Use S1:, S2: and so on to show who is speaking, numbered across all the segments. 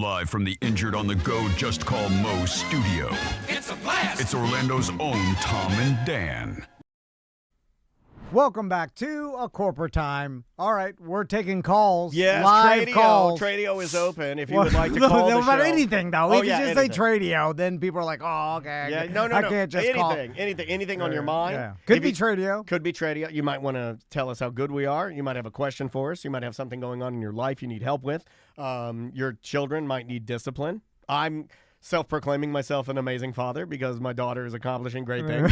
S1: Live from the Injured on the Go Just Call Mo studio.
S2: It's a blast!
S1: It's Orlando's own Tom and Dan.
S3: Welcome back to A Corporate Time. All right, we're taking calls.
S4: Yes,
S3: live
S4: Tradio.
S3: calls.
S4: Tradio is open if you would like to call the show.
S3: About anything, though.
S4: Oh,
S3: if you just
S4: anything.
S3: say Tradio, then people are like, oh, okay.
S4: Yeah, no.
S3: I can't just
S4: Anything on your mind.
S3: Yeah. Could be Tradio.
S4: Could be Tradio. You might want to tell us how good we are. You might have a question for us. You might have something going on in your life you need help with. Your children might need discipline. I'm self-proclaiming myself an amazing father because my daughter is accomplishing great things.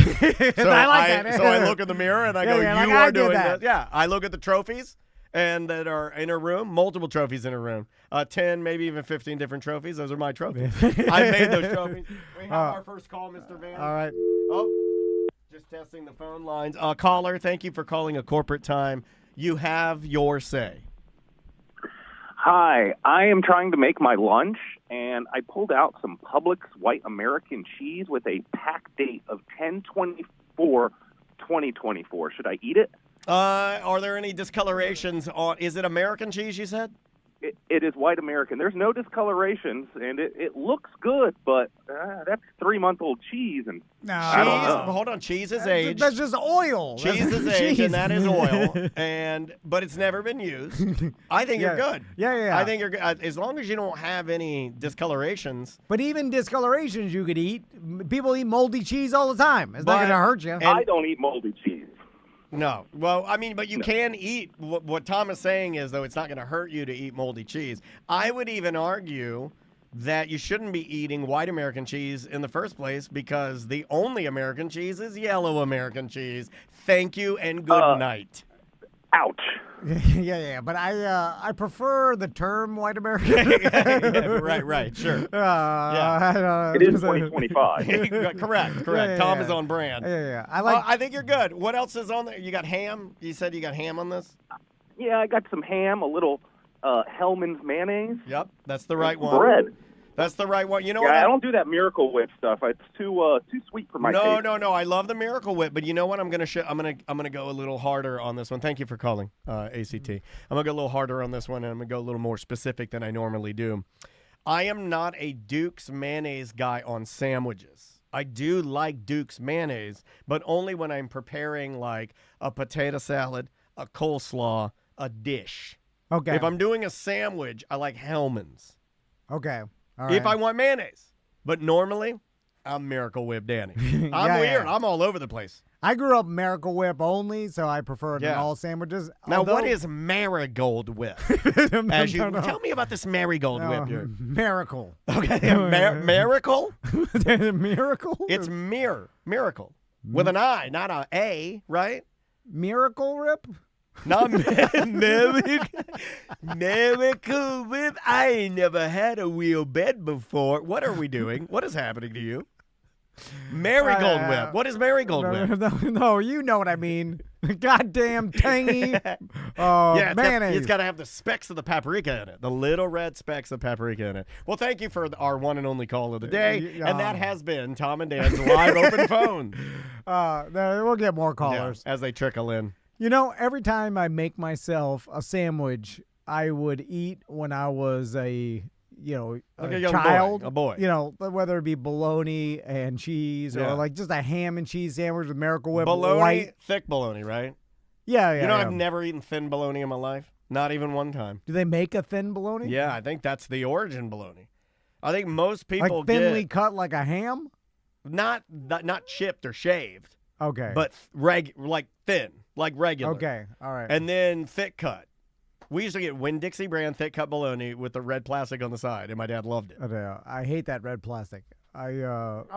S4: So
S3: I like that.
S4: So I look in the mirror and I go,
S3: Yeah,
S4: you
S3: like,
S4: are
S3: I did
S4: doing
S3: that.
S4: this. Yeah, I look at the trophies and that are in her room, multiple trophies in her room. 10, maybe even 15 different trophies. Those are my trophies. I made those trophies. We have our first call, Mr. Vann.
S3: All right.
S4: Oh, just testing the phone lines. Caller, thank you for calling A Corporate Time. You have your say.
S5: Hi, I am trying to make my lunch, and I pulled out some Publix white American cheese with a pack date of 10/24/2024. Should I eat it?
S4: Are there any discolorations on? Is it American cheese? You said.
S5: It is white American. There's no discolorations, and it looks good, but that's 3-month-old cheese, and
S3: No.
S5: I don't know.
S4: Hold on, cheese is aged.
S3: That's just oil.
S4: Cheese is aged, and that is oil, but it's never been used. I think you're good.
S3: Yeah.
S4: I think you're good. As long as you don't have any discolorations.
S3: But even discolorations you could eat. People eat moldy cheese all the time. It's not
S4: But-
S3: going to hurt you.
S5: I don't eat moldy cheese.
S4: No. Well, I mean, but you can eat. What Tom is saying is, though, it's not going to hurt you to eat moldy cheese. I would even argue that you shouldn't be eating white American cheese in the first place because the only American cheese is yellow American cheese. Thank you and good night.
S5: Ouch.
S3: yeah. But I prefer the term white American.
S4: Right. Sure.
S3: I don't know.
S5: It is 2025.
S4: Correct.
S3: Yeah.
S4: Tom is on brand.
S3: Yeah.
S4: I think you're good. What else is on there? You got ham? You said you got ham on this?
S5: Yeah, I got some ham, a little Hellman's mayonnaise.
S4: Yep, that's the right one.
S5: Bread.
S4: That's the right one. You know
S5: Yeah,
S4: what?
S5: I don't do that Miracle Whip stuff. It's too sweet for my taste.
S4: No. I love the Miracle Whip, but you know what? I'm gonna go a little harder on this one. Thank you for calling, ACT. I'm gonna go a little harder on this one, and I'm gonna go a little more specific than I normally do. I am not a Duke's mayonnaise guy on sandwiches. I do like Duke's mayonnaise, but only when I'm preparing like a potato salad, a coleslaw, a dish.
S3: Okay.
S4: If I'm doing a sandwich, I like Hellman's.
S3: Okay. All right.
S4: If I want mayonnaise. But normally, I'm Miracle Whip Danny. I'm weird. I'm all over the place.
S3: I grew up Miracle Whip only, so I prefer it in
S4: Yeah.
S3: all sandwiches.
S4: Now, what is Marigold Whip? Tell me about this Marigold Whip here.
S3: Miracle.
S4: Okay, Miracle?
S3: Miracle?
S4: It's Miracle. With an I, not a A, right?
S3: Miracle Rip?
S4: Not Miracle Whip. I ain't never had a real bed before. What are we doing? What is happening to you? Marigold Whip. What is Marigold Whip?
S3: No, you know what I mean. Goddamn tangy
S4: Yeah,
S3: mayonnaise.
S4: it's got to have the specks of the paprika in it, the little red specks of paprika in it. Well, thank you for our one and only call of the day, and that has been Tom and Dan's live open phone.
S3: We'll get more callers.
S4: Yeah, as they trickle in.
S3: You know, every time I make myself a sandwich, I would eat when I was a young
S4: child, a boy.
S3: You know, whether it be bologna and cheese or like just a ham and cheese sandwich with Miracle Whip.
S4: Bologna, thick bologna, right?
S3: Yeah.
S4: You know, I've never eaten thin bologna in my life. Not even one time.
S3: Do they make a thin bologna?
S4: Yeah, I think that's the origin bologna. I think most people
S3: like thinly cut like a ham?
S4: Not chipped or shaved.
S3: Okay.
S4: But like thin, like regular.
S3: Okay, all right.
S4: And then thick cut. We used to get Winn-Dixie brand thick cut bologna with the red plastic on the side, and my dad loved it.
S3: I hate that red plastic. I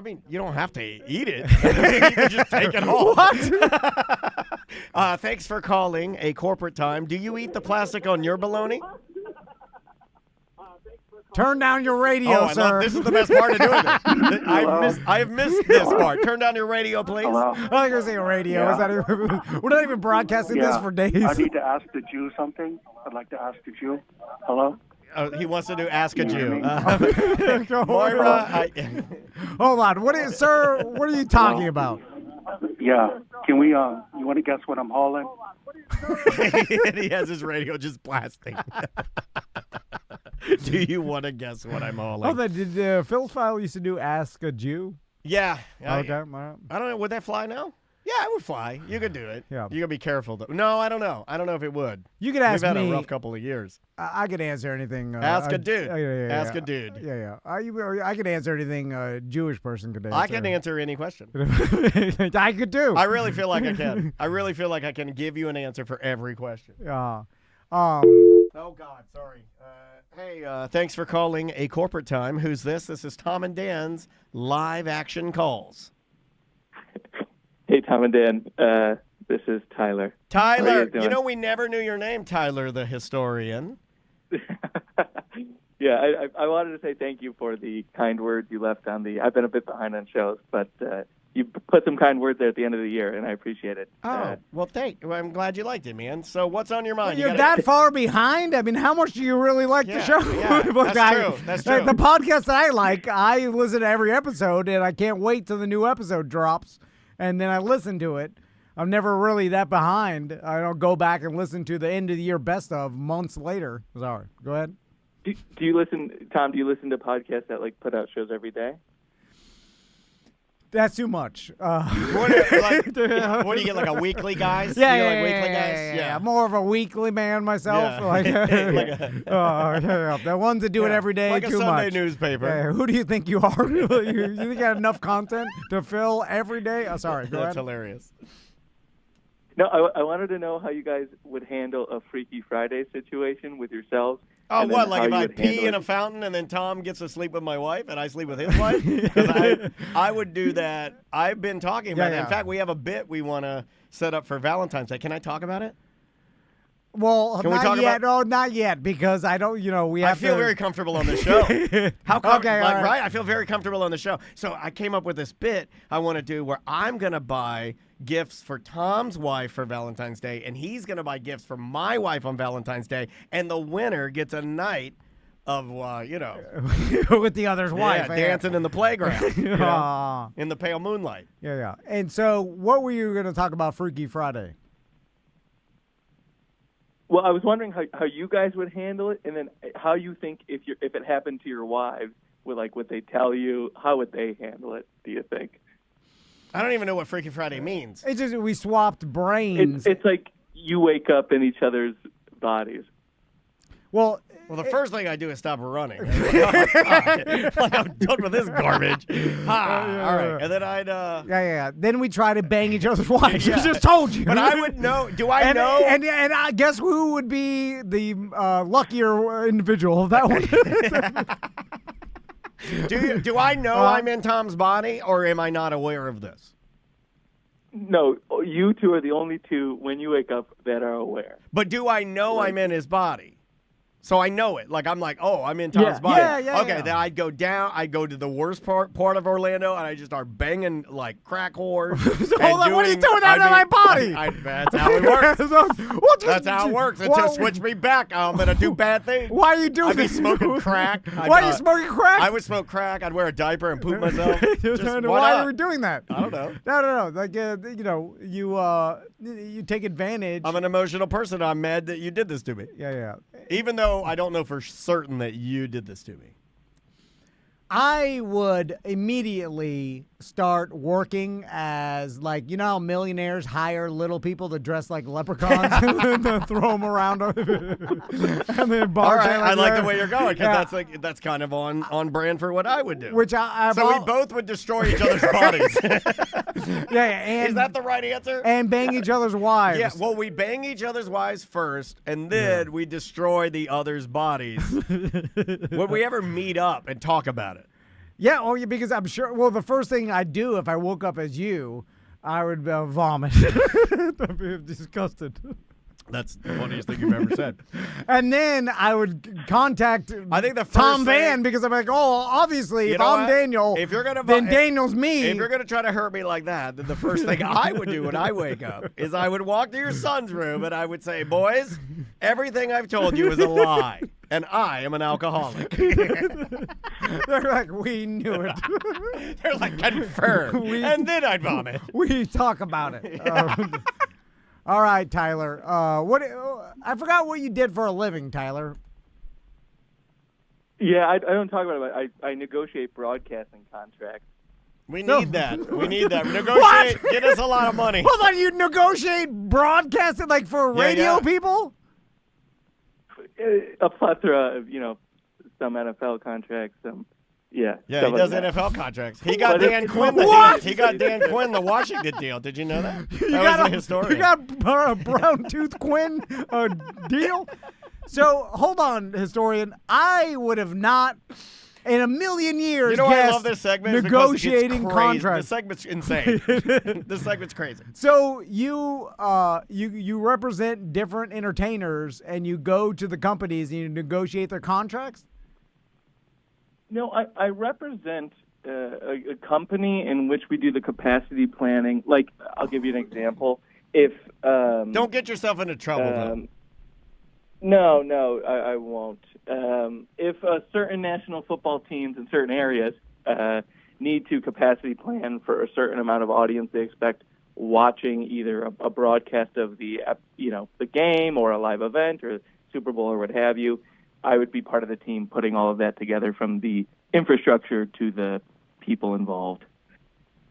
S4: mean, you don't have to eat it. You can just take it home. What? Thanks for calling A Corporate Time. Do you eat the plastic on your bologna?
S3: Turn down your radio, sir.
S4: This is the best part of doing this. I've missed this part. Turn down your radio, please.
S6: Hello?
S3: I think you're saying radio.
S6: Yeah.
S3: Is that even, we're not even broadcasting this for days.
S6: I need to ask the Jew something. I'd like to ask the Jew. Hello?
S4: He wants to do Ask a Jew.
S3: Moira, hold on. Sir, what are you talking about?
S6: Yeah. Can we, you want to guess what I'm hauling?
S4: He has his radio just blasting. Do you want to guess what I'm hauling?
S3: Oh, did Phil's file used to do Ask a Jew?
S4: Yeah.
S3: Okay.
S4: I don't know. Would that fly now? Yeah, it would fly. You could do it.
S3: Yeah.
S4: You gotta be careful though. No, I don't know. I don't know if it would.
S3: You could ask
S4: We've had
S3: me.
S4: a rough couple of years.
S3: I could answer anything.
S4: Ask a dude. Ask
S3: a
S4: dude.
S3: Yeah. I could answer anything a Jewish person could answer.
S4: I can answer any question.
S3: I could do.
S4: I really feel like I can. I really feel like I can give you an answer for every question.
S3: Yeah.
S4: Oh God, sorry. Hey, thanks for calling A Corporate Time. Who's this? This is Tom and Dan's live action calls.
S2: Hey, Tom and Dan. This is Tyler.
S4: Tyler, you know we never knew your name, Tyler the historian.
S2: Yeah, I wanted to say thank you for the kind words you left on the. I've been a bit behind on shows, but you put some kind words there at the end of the year, and I appreciate it.
S4: Oh, well, I'm glad you liked it, man. So what's on your mind?
S3: You're that far behind? I mean, how much do you really like the show?
S4: Yeah, that's true.
S3: The podcast that I like, I listen to every episode, and I can't wait till the new episode drops, and then I listen to it. I'm never really that behind. I don't go back and listen to the end of the year best of months later. Sorry. Go ahead.
S2: Do you listen, Tom? Do you listen to podcasts that put out shows every day?
S3: That's too much.
S4: What do you get, like a weekly guys?
S3: Yeah. I'm more of a weekly man myself.
S4: Yeah.
S3: The ones that do it every day,
S4: like
S3: too
S4: a Sunday
S3: much.
S4: newspaper.
S3: Yeah, who do you think you are? You think you have enough content to fill every day? Oh, sorry, go
S4: That's
S3: ahead.
S4: hilarious.
S2: No, I wanted to know how you guys would handle a Freaky Friday situation with yourselves.
S4: Oh, what? Like if I pee in a fountain and then Tom gets to sleep with my wife and I sleep with his wife? Because I would do that. I've been talking about it. In fact, we have a bit we want to set up for Valentine's Day. Can I talk about it?
S3: Well,
S4: Can we
S3: not
S4: talk
S3: yet.
S4: about-
S3: No, not yet, because I don't. We have
S4: I feel
S3: to.
S4: very comfortable on the show. How
S3: Okay, all right.
S4: right? I feel very comfortable on the show. So I came up with this bit I want to do where I'm going to buy gifts for Tom's wife for Valentine's Day, and he's going to buy gifts for my wife on Valentine's Day, and the winner gets a night of,
S3: with the other's wife,
S4: dancing in the playground,
S3: Aw.
S4: in the pale moonlight.
S3: Yeah. And so, what were you going to talk about Freaky Friday?
S2: Well, I was wondering how you guys would handle it, and then how you think if it happened to your wives, would they tell you? How would they handle it? Do you think?
S4: I don't even know what Freaky Friday means.
S3: It's just we swapped brains.
S2: It's like you wake up in each other's bodies.
S3: Well,
S4: the first thing I do is stop running. I'm done with this garbage. All right. And then I'd...
S3: Yeah. Then we try to bang each other's wives. I just told you.
S4: But I would know. Do I know?
S3: And I guess who would be the luckier individual of that one?
S4: Do I know I'm in Tom's body, or am I not aware of this?
S2: No, you two are the only two when you wake up that are aware.
S4: But do I know I'm in his body? So I know it. I'm like, oh, I'm in Tom's body.
S3: Yeah.
S4: Then I'd go down. I'd go to the worst part of Orlando, and I just start banging like crack whores.
S3: Hold on, what are you doing out of my body?
S4: That's how it works. That's how it works. Until
S3: Why-
S4: switch me back, I'm gonna do bad things.
S3: Why are you doing
S4: I'd be
S3: this?
S4: smoking crack.
S3: Why are you smoking crack?
S4: I would smoke crack. I'd wear a diaper and poop myself. Just,
S3: Why
S4: why
S3: are
S4: not?
S3: you doing that?
S4: I don't know.
S3: No. Like, you take advantage.
S4: I'm an emotional person. I'm mad that you did this to me.
S3: Yeah.
S4: Even though I don't know for certain that you did this to me.
S3: I would immediately start working as, how millionaires hire little people to dress like leprechauns and then throw them around. And then
S4: all right, I like the way you're going, because that's kind of on brand for what I would do.
S3: Which
S4: we both would destroy each other's bodies.
S3: And
S4: is that the right answer?
S3: And bang each other's wives.
S4: Yeah, well, we bang each other's wives first, and then we destroy the other's bodies. Would we ever meet up and talk about it?
S3: Yeah, because I'm sure. Well, the first thing I'd do if I woke up as you, I would vomit. I'd be disgusted.
S4: That's the funniest thing you've ever said.
S3: And then I would contact Tom Vann, because I'm like, obviously, if I'm Daniel,
S4: if you're gonna
S3: then Daniel's me.
S4: If you're going to try to hurt me like that, then the first thing I would do when I wake up is I would walk to your son's room and I would say, boys, everything I've told you is a lie. And I am an alcoholic.
S3: They're like, we knew it.
S4: They're like, confirmed. And then I'd vomit.
S3: We talk about it. All right, Tyler. I forgot what you did for a living, Tyler.
S2: Yeah, I don't talk about it. I negotiate broadcasting contracts.
S4: We need that. We need that. Negotiate. Get us a lot of money.
S3: Hold on, you negotiate broadcasting like for radio people?
S2: A plethora of, some NFL contracts, some,
S4: Yeah, he
S2: stuff
S4: does
S2: like that.
S4: NFL contracts. He got Dan Quinn He got Dan Quinn the Washington deal. Did you know that? That was a historian.
S3: You got a brown tooth Quinn deal? So, hold on, historian. I would have not, in a million years,
S4: You know why I
S3: guessed
S4: love this segment? Is
S3: negotiating
S4: because it's crazy.
S3: contracts.
S4: This segment's insane. This segment's crazy.
S3: So you represent different entertainers, and you go to the companies and you negotiate their contracts?
S2: No, I represent a company in which we do the capacity planning. Like, I'll give you an example. If
S4: Don't get yourself into trouble, though.
S2: No, I won't. If certain national football teams in certain areas need to capacity plan for a certain amount of audience they expect watching either a broadcast of the game or a live event or Super Bowl or what have you, I would be part of the team putting all of that together, from the infrastructure to the people involved.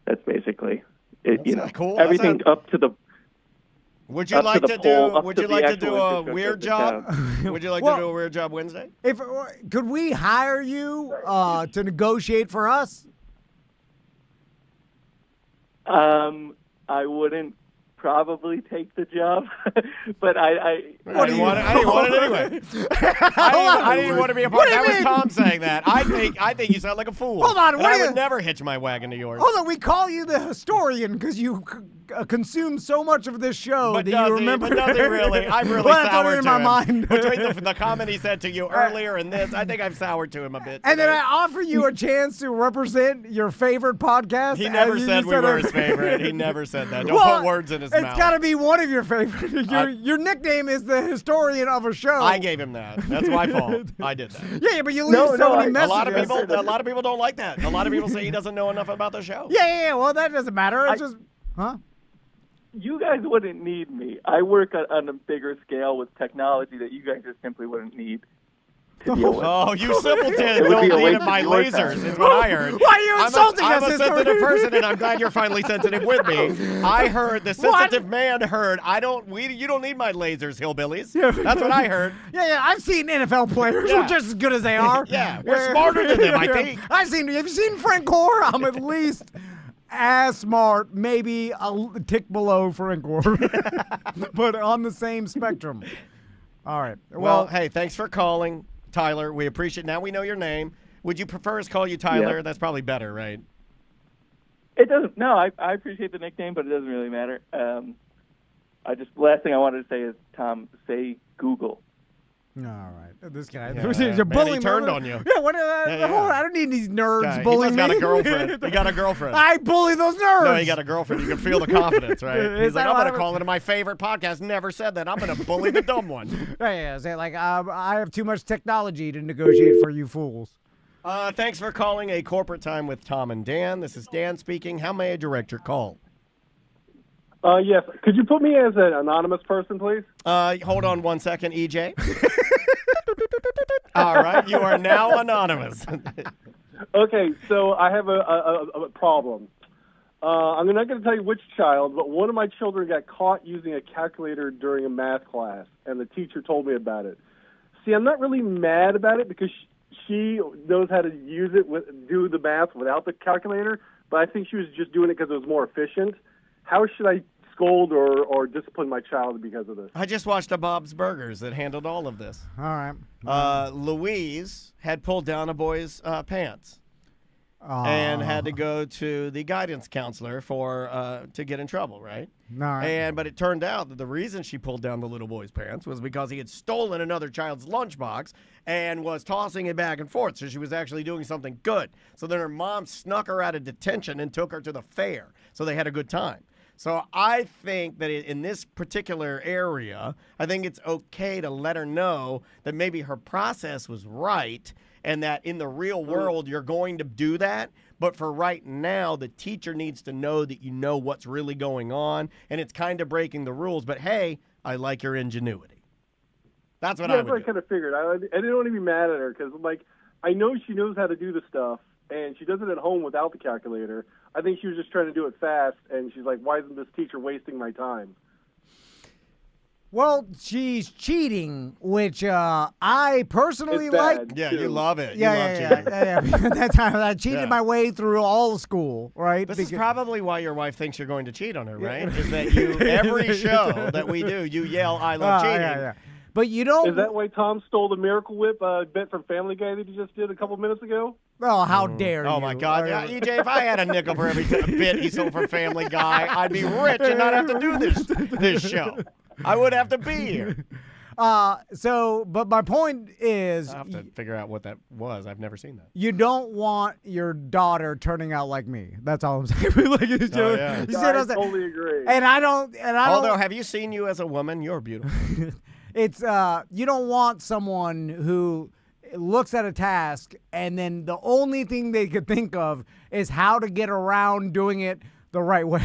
S2: That's basically it.
S4: That's cool.
S2: Everything up to the.
S4: Would you like to do a weird job? Would you like to do a weird job Wednesday?
S3: Could we hire you to negotiate for us?
S2: I wouldn't probably take the job, but I
S4: didn't want it anyway. I didn't want to be a part. That was Tom saying that. I think you sound like a fool.
S3: Hold on,
S4: I would never hitch my wagon to yours.
S3: Hold on, we call you the historian because you consume so much of this show
S4: But
S3: that
S4: does
S3: you
S4: he?
S3: remember.
S4: But does he really? I'm really
S3: Well, that's
S4: soured
S3: already
S4: to
S3: in my
S4: him.
S3: mind.
S4: Between the comment he said to you earlier and this, I think I've soured to him a bit.
S3: And then
S4: today.
S3: I offer you a chance to represent your favorite podcast.
S4: He never
S3: and you
S4: said we
S3: said
S4: were
S3: it.
S4: his favorite. He never said that. Don't
S3: Well,
S4: put words in his
S3: It's
S4: mouth.
S3: got to be one of your favorites. Your nickname is the historian of a show.
S4: I gave him that. That's my fault. I did that.
S3: Yeah, but you leave so many
S4: A
S3: messages.
S4: lot of people don't like that. A lot of people say he doesn't know enough about the show.
S3: Yeah. Well, that doesn't matter. It's just, huh?
S2: You guys wouldn't need me. I work on a bigger scale with technology that you guys just simply wouldn't need to deal with.
S4: Oh, you simpleton!
S2: It would
S4: Don't
S2: be a
S4: need
S2: waste
S4: it my
S2: of your
S4: lasers.
S2: time.
S4: Is what I heard.
S3: Why are you insulting
S4: I'm
S3: us?
S4: a sensitive person, and I'm glad you're finally sensitive with me. I heard the sensitive man heard. You don't need my lasers, hillbillies. That's what I heard.
S3: Yeah. I've seen NFL players.
S4: Yeah.
S3: We're just as good as they are.
S4: Yeah, we're smarter than them, I think.
S3: Have you seen Frank Gore? I'm at least as smart, maybe a tick below Frank Gore, but on the same spectrum. All right.
S4: Well, hey, thanks for calling, Tyler. We appreciate. Now we know your name. Would you prefer us call you Tyler?
S2: Yeah.
S4: That's probably better, right?
S2: It doesn't. No, I appreciate the nickname, but it doesn't really matter. Last thing I wanted to say is, Tom, say Google.
S3: All right. This guy.
S4: Yeah,
S3: You're
S4: man,
S3: bullying
S4: he turned on you.
S3: Yeah, what?
S4: Yeah.
S3: Hold on, I don't need these nerds
S4: Guy,
S3: bullying
S4: he must
S3: me.
S4: got a girlfriend. He got a girlfriend.
S3: I bully those nerds.
S4: No, he got a girlfriend. You can feel the confidence, right?
S3: Is
S4: He's like,
S3: that
S4: I'm
S3: what
S4: going to call into my favorite podcast. Never said that. I'm going to bully the dumb one.
S3: Yeah. Say like, I have too much technology to negotiate for you fools.
S4: Thanks for calling A Corporate Time with Tom and Dan. This is Dan speaking. How may I direct your call?
S6: Yes. Could you put me as an anonymous person, please?
S4: Hold on 1 second, EJ. All right, you are now anonymous.
S6: Okay, so I have a problem. I'm not going to tell you which child, but one of my children got caught using a calculator during a math class, and the teacher told me about it. See, I'm not really mad about it because she knows how to use it, do the math without the calculator, but I think she was just doing it because it was more efficient. How should I scold or discipline my child because of this?
S4: I just watched a Bob's Burgers that handled all of this.
S3: All right.
S4: Louise had pulled down a boy's pants and had to go to the guidance counselor to get in trouble, right?
S3: All right.
S4: But it turned out that the reason she pulled down the little boy's pants was because he had stolen another child's lunchbox and was tossing it back and forth. So she was actually doing something good. So then her mom snuck her out of detention and took her to the fair. So they had a good time. So I think that in this particular area, I think it's okay to let her know that maybe her process was right and that in the real world you're going to do that. But for right now, the teacher needs to know that you know what's really going on, and it's kind of breaking the rules. But, hey, I like your ingenuity. That's what I would do.
S6: That's what I kind of figured. I didn't want to be mad at her because, like, I know she knows how to do the stuff, and she does it at home without the calculator. I think she was just trying to do it fast, and she's like, why isn't this teacher wasting my time?
S3: Well, she's cheating, which I personally
S6: It's bad.
S3: like.
S4: Yeah,
S6: too.
S4: you love it.
S3: Yeah,
S4: you
S3: yeah,
S4: love cheating.
S3: yeah. That time I cheated
S4: Yeah.
S3: my way through all of school, right?
S4: This is
S3: Because-
S4: probably why your wife thinks you're going to cheat on her, right? Is that you, every show that we do, you yell, I love cheating.
S3: yeah. But you don't.
S6: Is that why Tom stole the Miracle Whip bit from Family Guy that he just did a couple minutes ago?
S3: Oh, how dare you!
S4: Oh, my God. Yeah, EJ, if I had a nickel for every bit he sold for Family Guy, I'd be rich and not have to do this show. I would have to be here.
S3: But my point is,
S4: I have to figure out what that was. I've never seen that.
S3: you don't want your daughter turning out like me. That's all I'm saying. Like, you see what I'm
S6: I
S3: saying?
S6: totally agree.
S3: And I don't.
S4: Although, have you seen you as a woman? You're beautiful.
S3: It's you don't want someone who looks at a task and then the only thing they could think of is how to get around doing it the right way.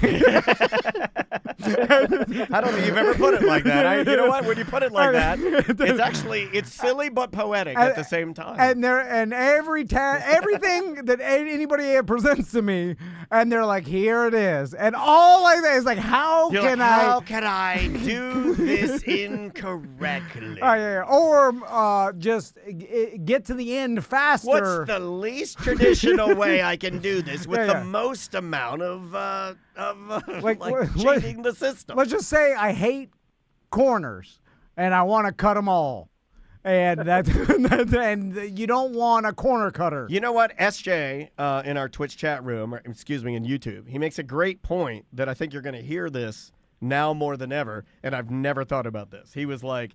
S4: I don't think you've ever put it like that. You know what? When you put it like that, it's silly but poetic at the same time.
S3: And everything that anybody presents to me, and they're like, here it is, and all I say is like, how can
S4: I do this incorrectly?
S3: Or just get to the end faster.
S4: What's the least traditional way I can do this with
S3: Yeah,
S4: the
S3: yeah.
S4: most amount of
S3: Like,
S4: cheating the system?
S3: Let's just say I hate corners and I want to cut them all, and and you don't want a corner cutter.
S4: You know what? SJ in our Twitch chat room, or excuse me, in YouTube, he makes a great point that I think you're going to hear this now more than ever, and I've never thought about this. He was like,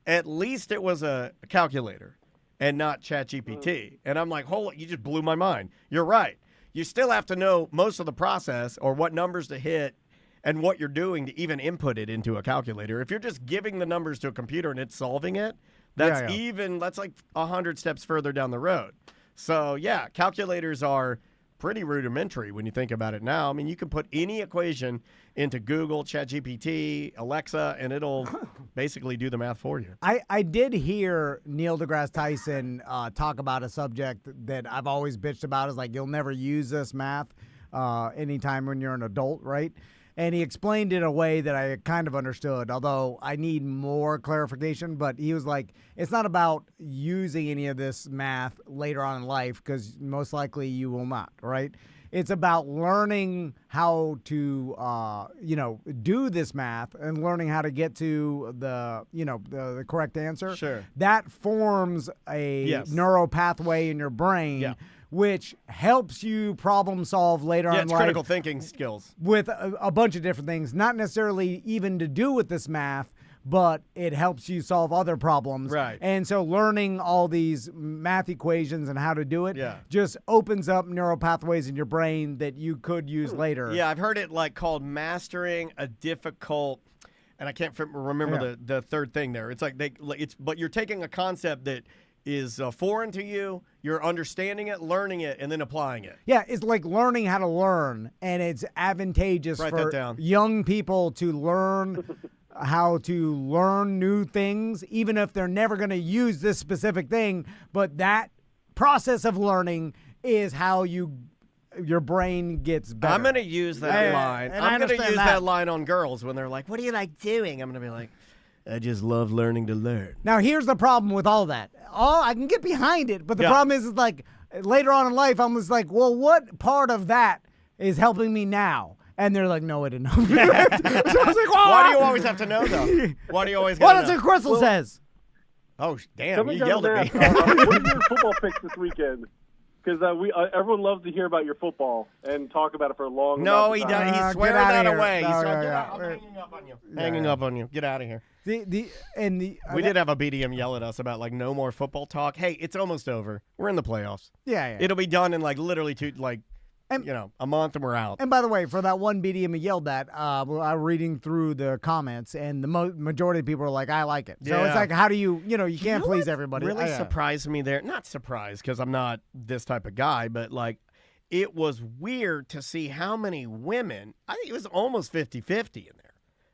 S4: at least it was a calculator and not ChatGPT. And I'm like, you just blew my mind. You're right. You still have to know most of the process or what numbers to hit and what you're doing to even input it into a calculator. If you're just giving the numbers to a computer and it's solving it, that's like 100 steps further down the road. So, yeah, calculators are pretty rudimentary when you think about it now. I mean, you can put any equation into Google, ChatGPT, Alexa, and it'll basically do the math for you.
S3: I did hear Neil deGrasse Tyson talk about a subject that I've always bitched about, is like, you'll never use this math anytime when you're an adult, right? And he explained it in a way that I kind of understood, although I need more clarification. But he was like, it's not about using any of this math later on in life, because most likely you will not, right? It's about learning how to, do this math and learning how to get to the correct answer.
S4: Sure.
S3: That forms a neural pathway in your brain, which helps you problem solve later on in
S4: it's
S3: life.
S4: critical thinking skills.
S3: With a bunch of different things, not necessarily even to do with this math, but it helps you solve other problems.
S4: Right.
S3: And so learning all these math equations and how to do it just opens up neural pathways in your brain that you could use later.
S4: Yeah, I've heard it called mastering a difficult, and I can't remember the third thing there. It's but you're taking a concept that is foreign to you, you're understanding it, learning it, and then applying it.
S3: Yeah, it's like learning how to learn, and it's advantageous for young people to learn how to learn new things, even if they're never going to use this specific thing. But that process of learning is how your brain gets better.
S4: I'm going to use that line.
S3: And
S4: I'm going to use that line on girls when they're like, what do you like doing? I'm going to be like, I just love learning to learn.
S3: Now, here's the problem with all that. I can get behind it, but the problem is like later on in life, I'm just like, well, what part of that is helping me now? And they're like, no, I didn't know. So I was like,
S4: why do you always have to know, though? Why do you always
S3: What does Crystal says?
S4: Oh, damn, you yelled at me.
S6: What are your football picks this weekend? Because everyone loves to hear about your football and talk about it for a long time.
S4: No, he doesn't. He's swearing that away.
S3: No,
S4: He's
S3: yeah.
S4: I'm hanging up on you. Hanging up on you. Get out of here.
S3: We
S4: did have a BDM yell at us about no more football talk. Hey, it's almost over. We're in the playoffs.
S3: Yeah.
S4: It'll be done in literally a month and we're out.
S3: And by the way, for that one BDM he yelled at, I was reading through the comments, and the majority of people are like, I like it. So it's like, how do you can't please everybody.
S4: Really surprised me there. Not surprised because I'm not this type of guy, but it was weird to see how many women, I think it was almost 50-50 in there.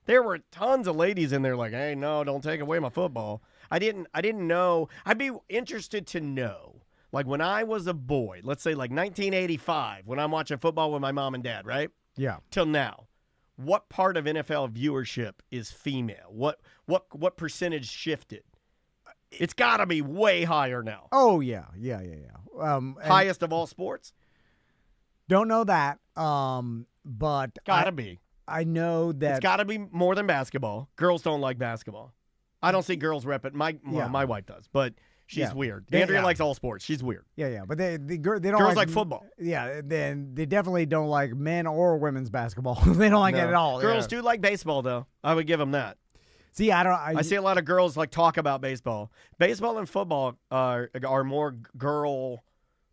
S4: There were tons of ladies in there like, hey, no, don't take away my football. I didn't know. I'd be interested to know. Like when I was a boy, let's say like 1985, when I'm watching football with my mom and dad, right?
S3: Yeah.
S4: Till now, what part of NFL viewership is female? What percentage shifted? It's got to be way higher now.
S3: Oh, yeah. And
S4: Highest of all sports?
S3: don't know that, but
S4: Gotta be.
S3: I know that
S4: It's got to be more than basketball. Girls don't like basketball. I don't see girls rep it. My wife does, but she's
S3: Yeah.
S4: weird.
S3: They-
S4: Andrea
S3: yeah.
S4: likes all sports. She's weird.
S3: Yeah, but they don't
S4: Girls like football.
S3: Yeah, then they definitely don't like men or women's basketball. They don't like it
S4: No.
S3: at all.
S4: Girls
S3: yeah.
S4: do like baseball, though. I would give them that.
S3: See,
S4: I see a lot of girls like talk about baseball. Baseball and football are more girl.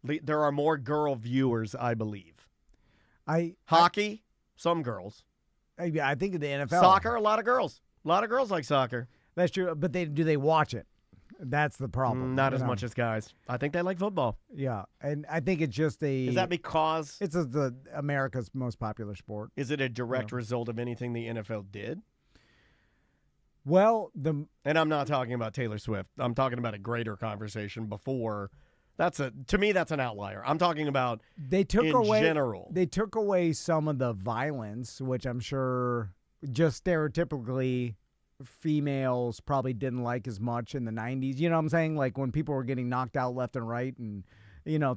S4: There are more girl viewers, I believe. Hockey, some girls.
S3: I think the NFL.
S4: Soccer, a lot of girls. A lot of girls like soccer.
S3: That's true, but do they watch it? That's the problem.
S4: Not as much as guys. I think they like football.
S3: Yeah, and I think it's just
S4: Is that because?
S3: it's the America's most popular sport.
S4: Is it a direct result of anything the NFL did?
S3: Well,
S4: And I'm not talking about Taylor Swift. I'm talking about a greater conversation before. To me, that's an outlier. I'm talking about
S3: they took
S4: in
S3: away
S4: general.
S3: They took away some of the violence, which I'm sure just stereotypically females probably didn't like as much in the 90s. You know what I'm saying? Like when people were getting knocked out left and right and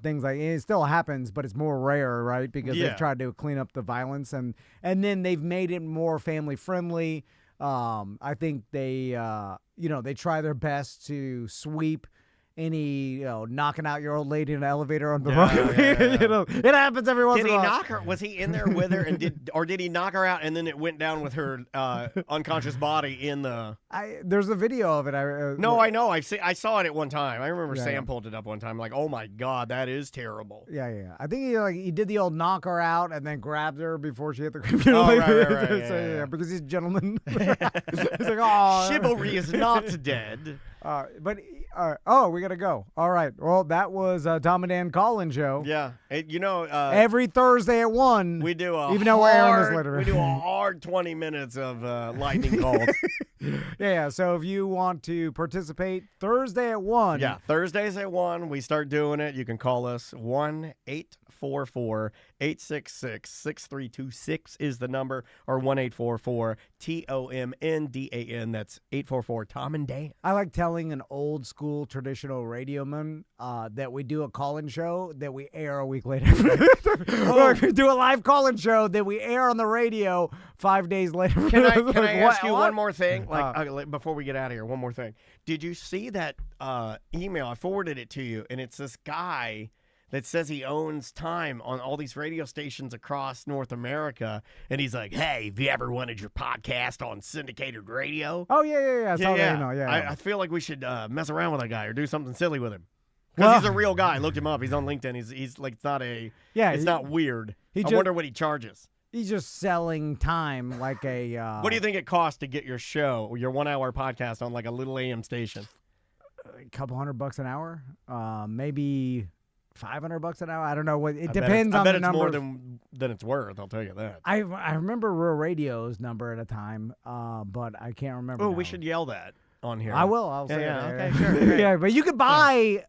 S3: things like it still happens, but it's more rare, right? Because they've tried to clean up the violence and then they've made it more family friendly. I think they they try their best to sweep any knocking out your old lady in an elevator on the road. It happens every once in a while.
S4: Did he knock her? Was he in there with her and did he knock her out and then it went down with her unconscious body in the?
S3: There's a video of it.
S4: No, I know. I saw it at one time. I remember
S3: Yeah,
S4: Sam
S3: yeah.
S4: pulled it up one time. Like, oh my God, that is terrible.
S3: Yeah. I think he did the old knock her out and then grabbed her before she hit the ground.
S4: Right.
S3: So,
S4: Yeah.
S3: because he's a gentleman. He's like, oh,
S4: Chivalry is not dead.
S3: But we gotta go. All right. Well, that was Tom and Dan Collins show.
S4: Yeah,
S3: Every Thursday at 1.
S4: we do
S3: even though we're airing this later.
S4: We do a hard 20 minutes of lightning calls.
S3: Yeah. So if you want to participate, Thursday at 1.
S4: Yeah, Thursdays at 1, we start doing it. You can call us 1-844-866-6326 is the number, or 1-844-TOMNDAN. That's 844 Tom and Dan.
S3: I like telling an old school traditional radio man that we do a call-in show that we air a week later. Or if we do a live call-in show that we air on the radio 5 days later.
S4: Can I
S3: Like,
S4: ask you
S3: what?
S4: one more thing? Before we get out of here, one more thing. Did you see that email? I forwarded it to you, and it's this guy that says he owns time on all these radio stations across North America, and he's like, "Hey, have you ever wanted your podcast on syndicated radio?"
S3: Oh, yeah. I saw that email. Yeah.
S4: I feel like we should mess around with that guy or do something silly with him.
S3: Well-
S4: Because he's a real guy. I looked him up. He's on LinkedIn. He's like, it's not not weird. I wonder what he charges.
S3: He's just selling time like a...
S4: What do you think it costs to get your show, your 1 hour podcast on like a little AM station?
S3: A couple $100 an hour? Maybe $500 an hour? I don't know. What it
S4: I
S3: depends
S4: bet
S3: on the
S4: it's
S3: numbers.
S4: more than it's worth, I'll tell you that.
S3: I remember Rural Radio's number at a time, but I can't remember.
S4: Oh,
S3: now.
S4: we should yell that on here.
S3: I will. I'll say
S4: Yeah,
S3: it.
S4: okay, sure.
S3: Yeah, but you could buy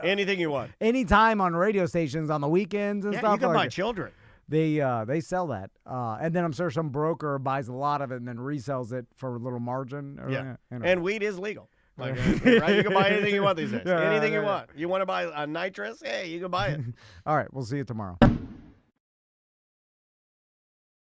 S4: Anything you want.
S3: any time on radio stations on the weekends and
S4: Yeah,
S3: stuff.
S4: you can
S3: like
S4: buy children.
S3: They sell that, and then I'm sure some broker buys a lot of it and then resells it for a little margin. Or,
S4: Yeah.
S3: you know.
S4: And weed is legal. Like, right? You can buy anything you want these days.
S3: Yeah,
S4: Anything you
S3: yeah.
S4: want. You want to buy a nitrous? Hey, you can buy it.
S3: All right, we'll see you tomorrow.